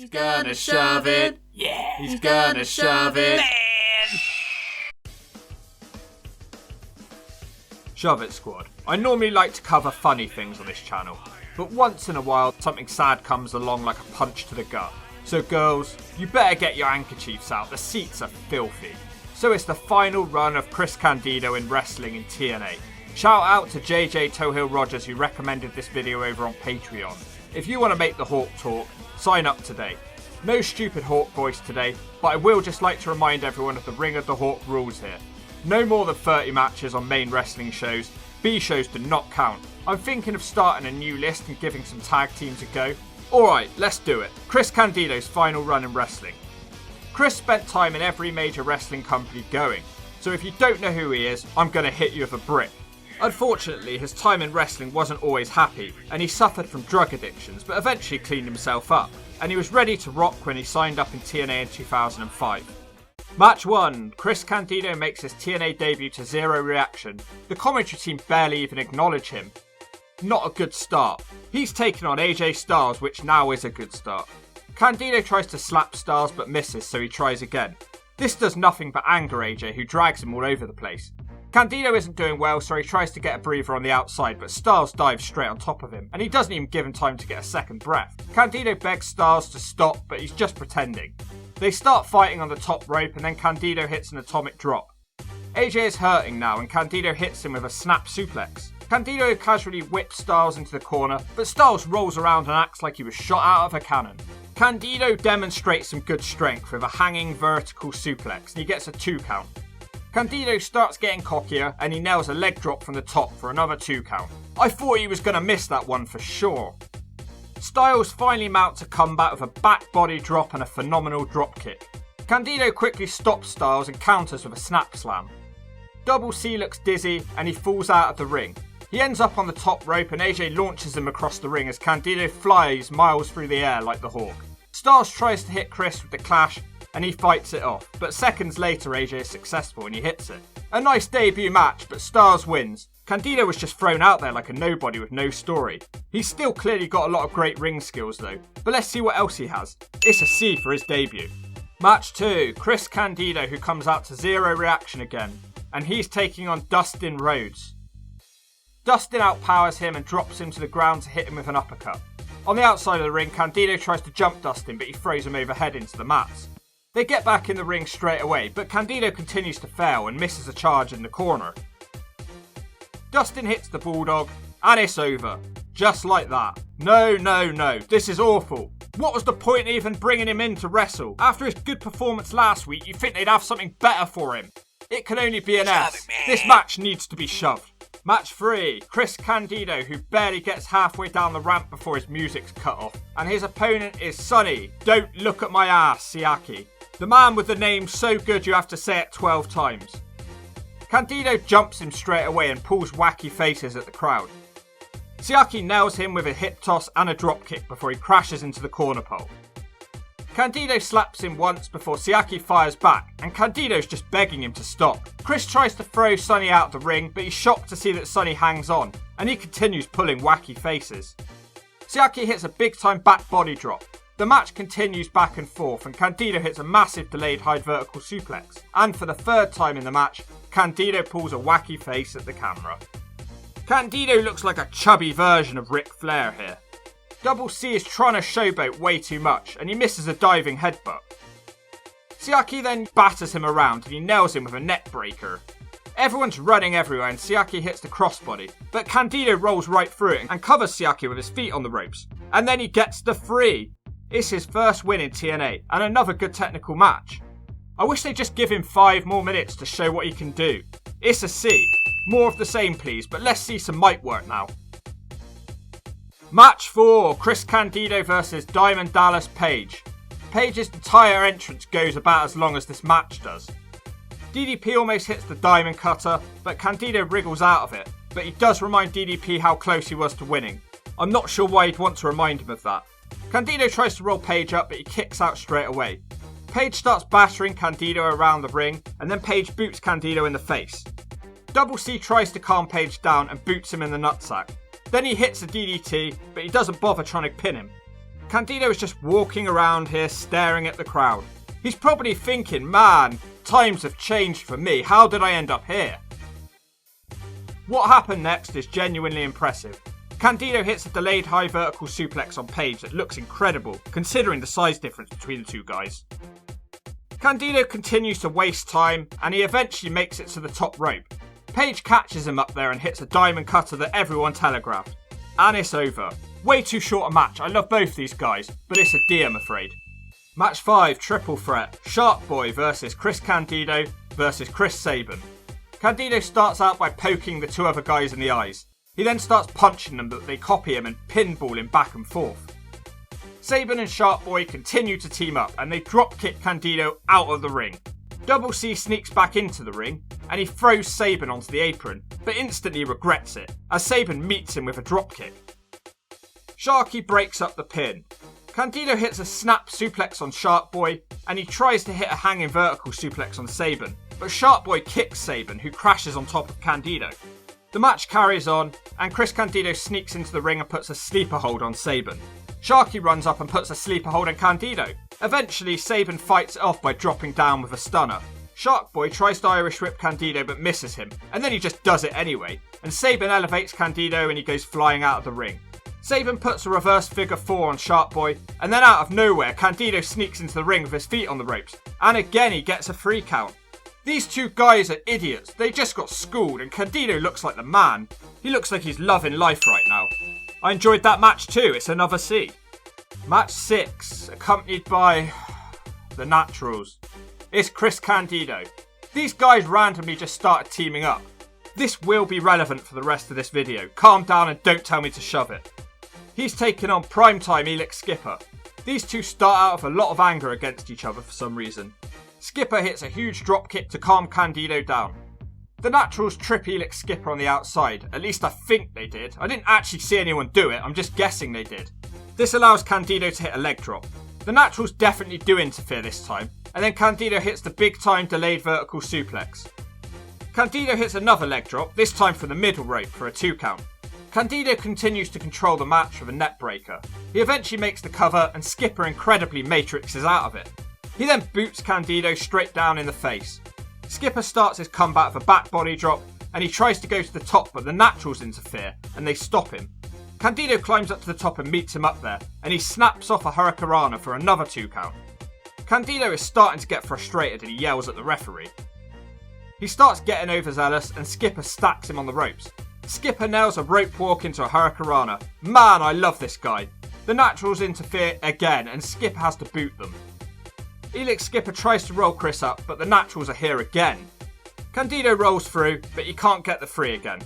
He's gonna shove it. Yeah. He's gonna shove it. Man. Shove It Squad. I normally like to cover funny things on this channel, but once in a while something sad comes along like a punch to the gut. So girls, you better get your handkerchiefs out, the seats are filthy. So it's the final run of Chris Candido in wrestling in TNA. Shout out to JJ Tohill Rogers who recommended this video over on Patreon. If you want to make the Hawk talk, sign up today. No stupid Hawk voice today, but I will just like to remind everyone of the Ring of the Hawk rules here. No more than 30 matches on main wrestling shows. B shows do not count. I'm thinking of starting a new list and giving some tag teams a go. Alright, let's do it. Chris Candido's final run in wrestling. Chris spent time in every major wrestling company going, so if you don't know who he is, I'm going to hit you with a brick. Unfortunately, his time in wrestling wasn't always happy, and he suffered from drug addictions, but eventually cleaned himself up, and he was ready to rock when he signed up in TNA in 2005. Match 1. Chris Candido makes his TNA debut to zero reaction. The commentary team barely even acknowledge him. Not a good start. He's taken on AJ Styles, which now is a good start. Candido tries to slap Styles but misses, so he tries again. This does nothing but anger AJ, who drags him all over the place. Candido isn't doing well, so he tries to get a breather on the outside, but Styles dives straight on top of him, and he doesn't even give him time to get a second breath. Candido begs Styles to stop, but he's just pretending. They start fighting on the top rope, and then Candido hits an atomic drop. AJ is hurting now, and Candido hits him with a snap suplex. Candido casually whips Styles into the corner, but Styles rolls around and acts like he was shot out of a cannon. Candido demonstrates some good strength with a hanging vertical suplex, and he gets a 2 count. Candido starts getting cockier, and he nails a leg drop from the top for another 2 count. I thought he was going to miss that one for sure. Styles finally mounts a comeback with a back body drop and a phenomenal drop kick. Candido quickly stops Styles and counters with a snap slam. Double C looks dizzy and he falls out of the ring. He ends up on the top rope and AJ launches him across the ring as Candido flies miles through the air like the Hawk. Styles tries to hit Chris with the clash and he fights it off, but seconds later AJ is successful and he hits it. A nice debut match, but Styles wins. Candido was just thrown out there like a nobody with no story. He's still clearly got a lot of great ring skills though, but let's see what else he has. It's a C for his debut. Match 2, Chris Candido who comes out to zero reaction again, and he's taking on Dustin Rhodes. Dustin outpowers him and drops him to the ground to hit him with an uppercut. On the outside of the ring, Candido tries to jump Dustin, but he throws him overhead into the mats. They get back in the ring straight away, but Candido continues to fail and misses a charge in the corner. Dustin hits the Bulldog, and it's over. Just like that. No, this is awful. What was the point of even bringing him in to wrestle? After his good performance last week, you'd think they'd have something better for him. It can only be an S. This match needs to be shoved. Match 3, Chris Candido, who barely gets halfway down the ramp before his music's cut off. And his opponent is Sonny, don't look at my ass, Siaki. The man with the name so good you have to say it 12 times. Candido jumps him straight away and pulls wacky faces at the crowd. Siaki nails him with a hip toss and a drop kick before he crashes into the corner pole. Candido slaps him once before Siaki fires back, and Candido's just begging him to stop. Chris tries to throw Sonny out the ring, but he's shocked to see that Sonny hangs on, and he continues pulling wacky faces. Siaki hits a big time back body drop. The match continues back and forth, and Candido hits a massive delayed high vertical suplex. And for the 3rd time in the match, Candido pulls a wacky face at the camera. Candido looks like a chubby version of Ric Flair here. Double C is trying to showboat way too much, and he misses a diving headbutt. Siaki then batters him around, and he nails him with a neck breaker. Everyone's running everywhere, and Siaki hits the crossbody, but Candido rolls right through it and covers Siaki with his feet on the ropes. And then he gets the 3. It's his first win in TNA, and another good technical match. I wish they'd just give him 5 more minutes to show what he can do. It's a C. More of the same please, but let's see some mic work now. Match 4, Chris Candido versus Diamond Dallas Page. Page's entire entrance goes about as long as this match does. DDP almost hits the diamond cutter, but Candido wriggles out of it, but he does remind DDP how close he was to winning. I'm not sure why he'd want to remind him of that. Candido tries to roll Page up, but he kicks out straight away. Page starts battering Candido around the ring, and then Page boots Candido in the face. Double C tries to calm Page down and boots him in the nutsack. Then he hits a DDT, but he doesn't bother trying to pin him. Candido is just walking around here staring at the crowd. He's probably thinking, man, times have changed for me. How did I end up here? What happened next is genuinely impressive. Candido hits a delayed high vertical suplex on Page that looks incredible, considering the size difference between the two guys. Candido continues to waste time, and he eventually makes it to the top rope. Page catches him up there and hits a diamond cutter that everyone telegraphed. And it's over. Way too short a match. I love both these guys, but it's a D, I'm afraid. Match 5, triple threat. Shark Boy versus Chris Candido versus Chris Sabin. Candido starts out by poking the two other guys in the eyes. He then starts punching them, but they copy him and pinball him back and forth. Sabin and Shark Boy continue to team up, and they dropkick Candido out of the ring. Double C sneaks back into the ring, and he throws Sabin onto the apron, but instantly regrets it, as Sabin meets him with a dropkick. Sharky breaks up the pin. Candido hits a snap suplex on Shark Boy, and he tries to hit a hanging vertical suplex on Sabin, but Shark Boy kicks Sabin, who crashes on top of Candido. The match carries on, and Chris Candido sneaks into the ring and puts a sleeper hold on Sabin. Sharky runs up and puts a sleeper hold on Candido. Eventually, Sabin fights it off by dropping down with a stunner. Shark Boy tries to Irish whip Candido but misses him, and then he just does it anyway, and Sabin elevates Candido and he goes flying out of the ring. Sabin puts a reverse figure 4 on Shark Boy, and then out of nowhere, Candido sneaks into the ring with his feet on the ropes, and again he gets a 3 count. These two guys are idiots. They just got schooled, and Candido looks like the man. He looks like he's loving life right now. I enjoyed that match too. It's another C. Match 6, accompanied by the Naturals. It's Chris Candido. These guys randomly just started teaming up. This will be relevant for the rest of this video. Calm down and don't tell me to shove it. He's taking on Primetime Elix Skipper. These two start out with a lot of anger against each other for some reason. Skipper hits a huge dropkick to calm Candido down. The Naturals trip Elix Skipper on the outside. At least I think they did. I didn't actually see anyone do it. I'm just guessing they did. This allows Candido to hit a leg drop. The Naturals definitely do interfere this time, and then Candido hits the big time delayed vertical suplex. Candido hits another leg drop, this time from the middle rope for a 2 count. Candido continues to control the match with a net breaker. He eventually makes the cover, and Skipper incredibly matrixes out of it. He then boots Candido straight down in the face. Skipper starts his comeback with a back body drop, and he tries to go to the top, but the Naturals interfere, and they stop him. Candido climbs up to the top and meets him up there, and he snaps off a Hurricanrana for another 2 count. Candido is starting to get frustrated and he yells at the referee. He starts getting overzealous and Skipper stacks him on the ropes. Skipper nails a rope walk into a Hurricanrana. Man, I love this guy. The Naturals interfere again and Skipper has to boot them. Elix Skipper tries to roll Chris up, but the Naturals are here again. Candido rolls through, but he can't get the 3 again.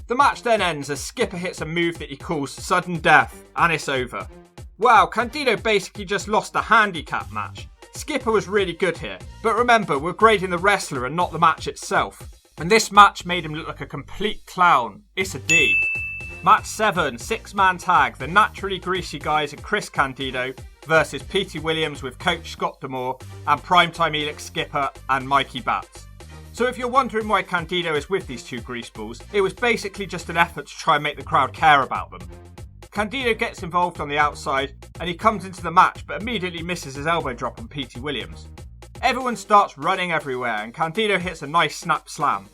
The match then ends as Skipper hits a move that he calls sudden death, and it's over. Wow, Candido basically just lost a handicap match. Skipper was really good here, but remember, we're grading the wrestler and not the match itself. And this match made him look like a complete clown. It's a D. Match 7, 6-man tag, the naturally greasy guys and Chris Candido versus Petey Williams with Coach Scott D'Amore and Primetime Elix Skipper and Mikey Batts. So if you're wondering why Candido is with these two greaseballs, it was basically just an effort to try and make the crowd care about them. Candido gets involved on the outside and he comes into the match but immediately misses his elbow drop on Petey Williams. Everyone starts running everywhere and Candido hits a nice snap slam.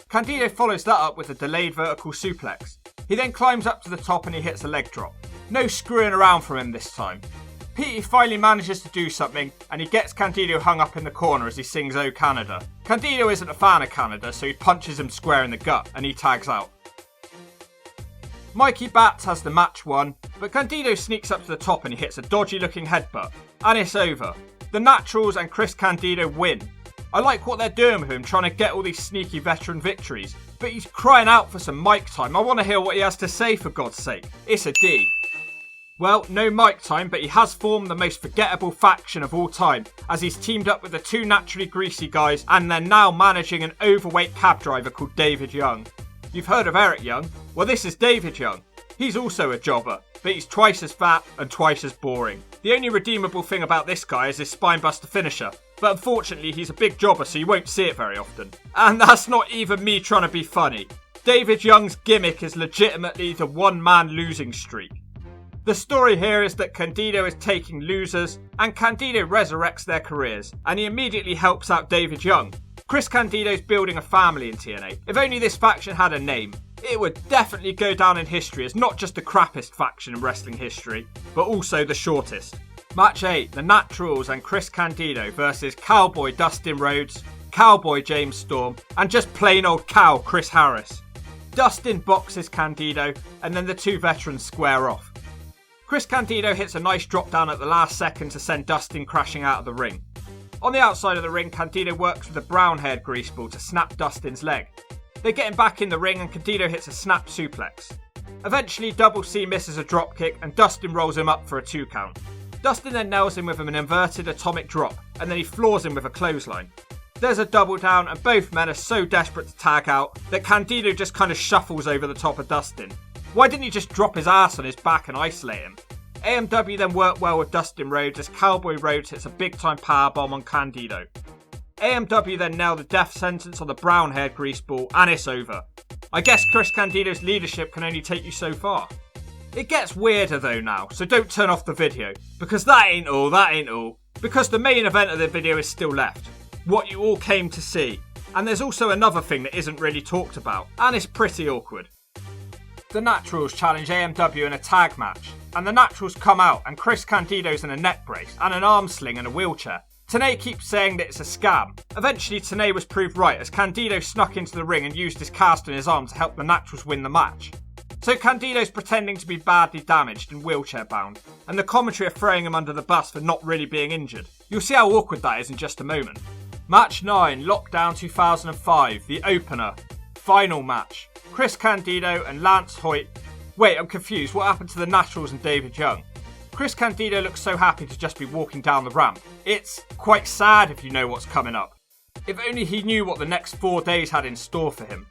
Candido follows that up with a delayed vertical suplex. He then climbs up to the top and he hits a leg drop. No screwing around from him this time. Petey finally manages to do something and he gets Candido hung up in the corner as he sings "Oh Canada." Candido isn't a fan of Canada, so he punches him square in the gut and he tags out. Mikey Batts has the match won, but Candido sneaks up to the top and he hits a dodgy looking headbutt. And it's over. The Naturals and Chris Candido win. I like what they're doing with him, trying to get all these sneaky veteran victories. But he's crying out for some mic time. I want to hear what he has to say, for God's sake. It's a D. Well, no mic time, but he has formed the most forgettable faction of all time, as he's teamed up with the two naturally greasy guys, and they're now managing an overweight cab driver called David Young. You've heard of Eric Young? Well, this is David Young. He's also a jobber, but he's twice as fat and twice as boring. The only redeemable thing about this guy is his spinebuster finisher, but unfortunately he's a big jobber so you won't see it very often. And that's not even me trying to be funny. David Young's gimmick is legitimately the one-man losing streak. The story here is that Candido is taking losers, and Candido resurrects their careers, and he immediately helps out David Young. Chris Candido's building a family in TNA. If only this faction had a name, it would definitely go down in history as not just the crappiest faction in wrestling history, but also the shortest. Match 8, The Naturals and Chris Candido versus Cowboy Dustin Rhodes, Cowboy James Storm, and just plain old cow Chris Harris. Dustin boxes Candido, and then the two veterans square off. Chris Candido hits a nice drop down at the last second to send Dustin crashing out of the ring. On the outside of the ring, Candido works with a brown-haired greaseball to snap Dustin's leg. They get him back in the ring and Candido hits a snap suplex. Eventually, Double C misses a dropkick and Dustin rolls him up for a 2 count. Dustin then nails him with an inverted atomic drop, and then he floors him with a clothesline. There's a double down, and both men are so desperate to tag out that Candido just kind of shuffles over the top of Dustin. Why didn't he just drop his ass on his back and isolate him? AMW then worked well with Dustin Rhodes as Cowboy Rhodes hits a big time powerbomb on Candido. AMW then nailed the death sentence on the brown haired greaseball, and it's over. I guess Chris Candido's leadership can only take you so far. It gets weirder though now, so don't turn off the video, because that ain't all. Because the main event of the video is still left. What you all came to see. And there's also another thing that isn't really talked about, and it's pretty awkward. The Naturals challenge AMW in a tag match, and the Naturals come out and Chris Candido's in a neck brace and an arm sling and a wheelchair. TNA keeps saying that it's a scam. Eventually TNA was proved right as Candido snuck into the ring and used his cast on his arm to help the Naturals win the match. So Candido's pretending to be badly damaged and wheelchair bound, and the commentary are throwing him under the bus for not really being injured. You'll see how awkward that is in just a moment. Match 9, Lockdown 2005, the opener. Final match. Chris Candido and Lance Hoyt. Wait, I'm confused. What happened to the Naturals and David Young? Chris Candido looks so happy to just be walking down the ramp. It's quite sad if you know what's coming up. If only he knew what the next 4 days had in store for him.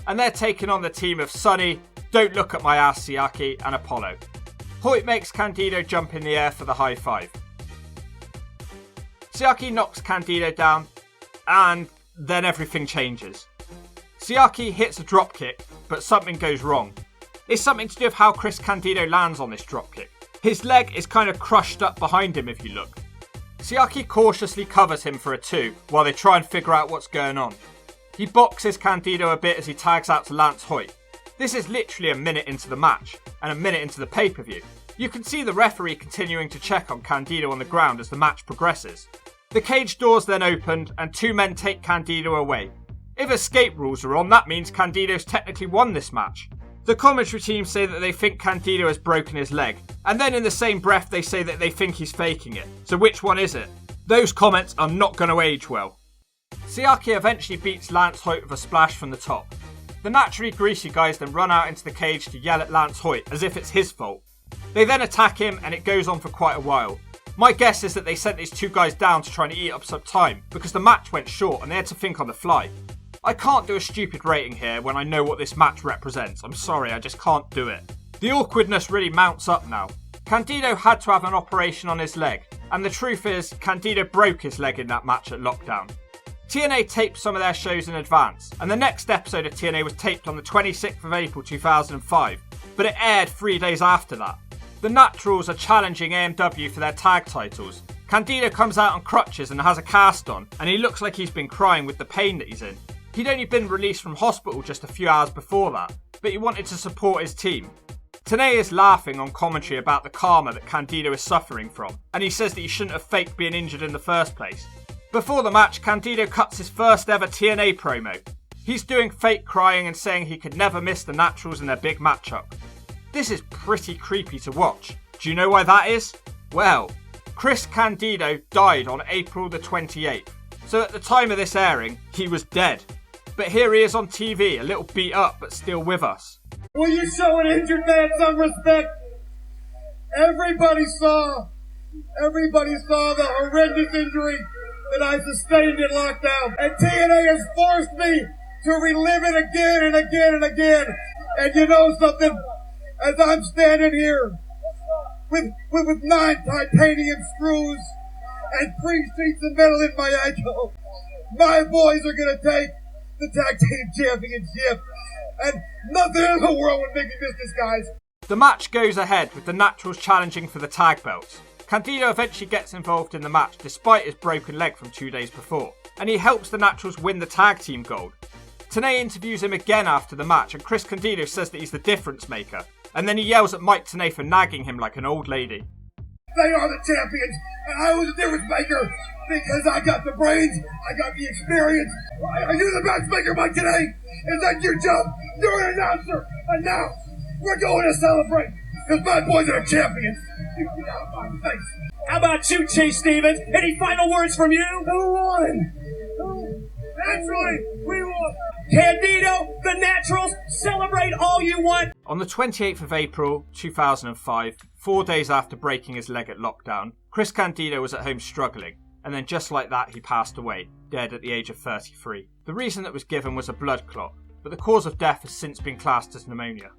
And they're taking on the team of Sonny, Don't Look at My Ass Siaki, and Apollo. Hoyt makes Candido jump in the air for the high five. Siaki knocks Candido down, and then everything changes. Siaki hits a dropkick, but something goes wrong. It's something to do with how Chris Candido lands on this dropkick. His leg is kind of crushed up behind him if you look. Siaki cautiously covers him for a 2 while they try and figure out what's going on. He boxes Candido a bit as he tags out to Lance Hoyt. This is literally a minute into the match, and a minute into the pay-per-view. You can see the referee continuing to check on Candido on the ground as the match progresses. The cage doors then opened, and 2 men take Candido away. If escape rules are on, that means Candido's technically won this match. The commentary team say that they think Candido has broken his leg, and then in the same breath they say that they think he's faking it. So which one is it? Those comments are not going to age well. Siaki eventually beats Lance Hoyt with a splash from the top. The naturally greasy guys then run out into the cage to yell at Lance Hoyt as if it's his fault. They then attack him and it goes on for quite a while. My guess is that they sent these 2 guys down to try and eat up some time because the match went short and they had to think on the fly. I can't do a stupid rating here when I know what this match represents. I'm sorry, I just can't do it. The awkwardness really mounts up now. Candido had to have an operation on his leg, and the truth is, Candido broke his leg in that match at Lockdown. TNA taped some of their shows in advance, and the next episode of TNA was taped on the 26th of April 2005, but it aired 3 days after that. The Naturals are challenging AMW for their tag titles. Candido comes out on crutches and has a cast on, and he looks like he's been crying with the pain that he's in. He'd only been released from hospital just a few hours before that, but he wanted to support his team. TNA is laughing on commentary about the karma that Candido is suffering from, and he says that he shouldn't have faked being injured in the first place. Before the match, Candido cuts his first ever TNA promo. He's doing fake crying and saying he could never miss the Naturals in their big matchup. This is pretty creepy to watch. Do you know why that is? Well, Chris Candido died on April the 28th, so at the time of this airing, he was dead. But here he is on TV, a little beat up, but still with us. Will you show an injured man some respect? Everybody saw the horrendous injury that I sustained in Lockdown. And TNA has forced me to relive it again and again and again. And you know something? As I'm standing here with 9 titanium screws and 3 sheets of metal in my ankle, my boys are going to take the tag team championship, and nothing in the world would make me miss this, guys. The match goes ahead with the Naturals challenging for the tag belts. Candido eventually gets involved in the match despite his broken leg from 2 days before, and he helps the Naturals win the tag team gold. TNA interviews him again after the match, and Chris Candido says that he's the difference maker, and then he yells at Mike TNA for nagging him like an old lady. They are the champions, and I was the difference maker because I got the brains, I got the experience. Are you the matchmaker, Mike TNA? Is that your job? You're an announcer, and now we're going to celebrate because my boys are champions. You get out of my face. How about you, Chase Stevens? Any final words from you? Who won? Naturally, we won. Candido, the Naturals, celebrate all you want. On the 28th of April 2005, 4 days after breaking his leg at lockdown, Chris Candido was at home struggling, and then just like that he passed away, dead at the age of 33. The reason that was given was a blood clot, but the cause of death has since been classed as pneumonia.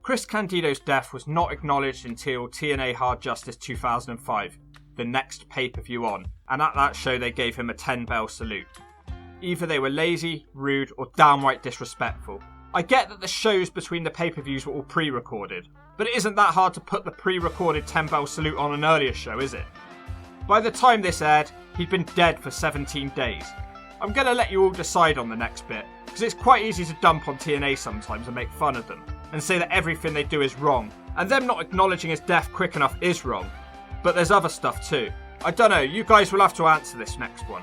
Chris Candido's death was not acknowledged until TNA Hard Justice 2005, the next pay-per-view on, and at that show they gave him a 10-bell salute. Either they were lazy, rude, or downright disrespectful. I get that the shows between the pay-per-views were all pre-recorded, but it isn't that hard to put the pre-recorded 10-bell salute on an earlier show, is it? By the time this aired, he'd been dead for 17 days. I'm going to let you all decide on the next bit, because it's quite easy to dump on TNA sometimes and make fun of them, and say that everything they do is wrong, and them not acknowledging his death quick enough is wrong. But there's other stuff too. I don't know, you guys will have to answer this next one.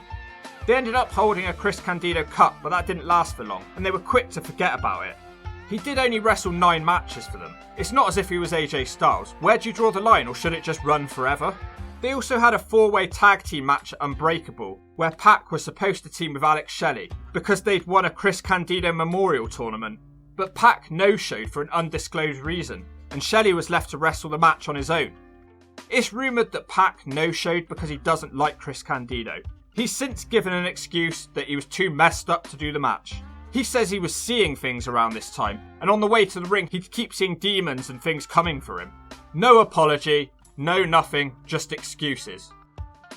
They ended up holding a Chris Candido Cup, but that didn't last for long, and they were quick to forget about it. He did only wrestle 9 matches for them. It's not as if he was AJ Styles. Where do you draw the line, or should it just run forever? They also had a 4-way tag team match at Unbreakable, where Pac was supposed to team with Alex Shelley, because they'd won a Chris Candido Memorial Tournament. But Pac no-showed for an undisclosed reason, and Shelley was left to wrestle the match on his own. It's rumoured that Pac no-showed because he doesn't like Chris Candido. He's since given an excuse that he was too messed up to do the match. He says he was seeing things around this time, and on the way to the ring he'd keep seeing demons and things coming for him. No apology, no nothing, just excuses.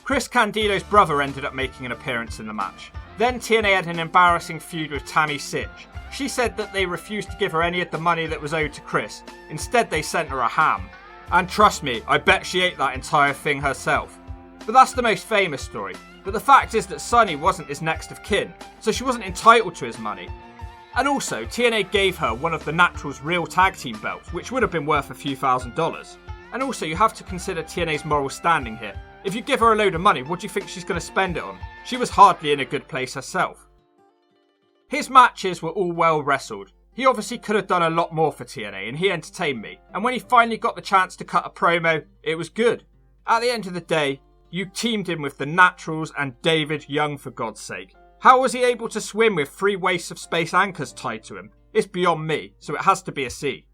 Chris Candido's brother ended up making an appearance in the match. Then TNA had an embarrassing feud with Tammy Sytch. She said that they refused to give her any of the money that was owed to Chris. Instead they sent her a ham. And trust me, I bet she ate that entire thing herself. But that's the most famous story. But the fact is that Sunny wasn't his next of kin, so she wasn't entitled to his money. And also, TNA gave her one of the Naturals' real tag team belts, which would have been worth a few $1,000s. And also, you have to consider TNA's moral standing here. If you give her a load of money, what do you think she's going to spend it on? She was hardly in a good place herself. His matches were all well wrestled. He obviously could have done a lot more for TNA, and he entertained me. And when he finally got the chance to cut a promo, it was good. At the end of the day, you teamed him with the Naturals and David Young, for God's sake. How was he able to swim with 3 wastes of space anchors tied to him? It's beyond me, so it has to be a C.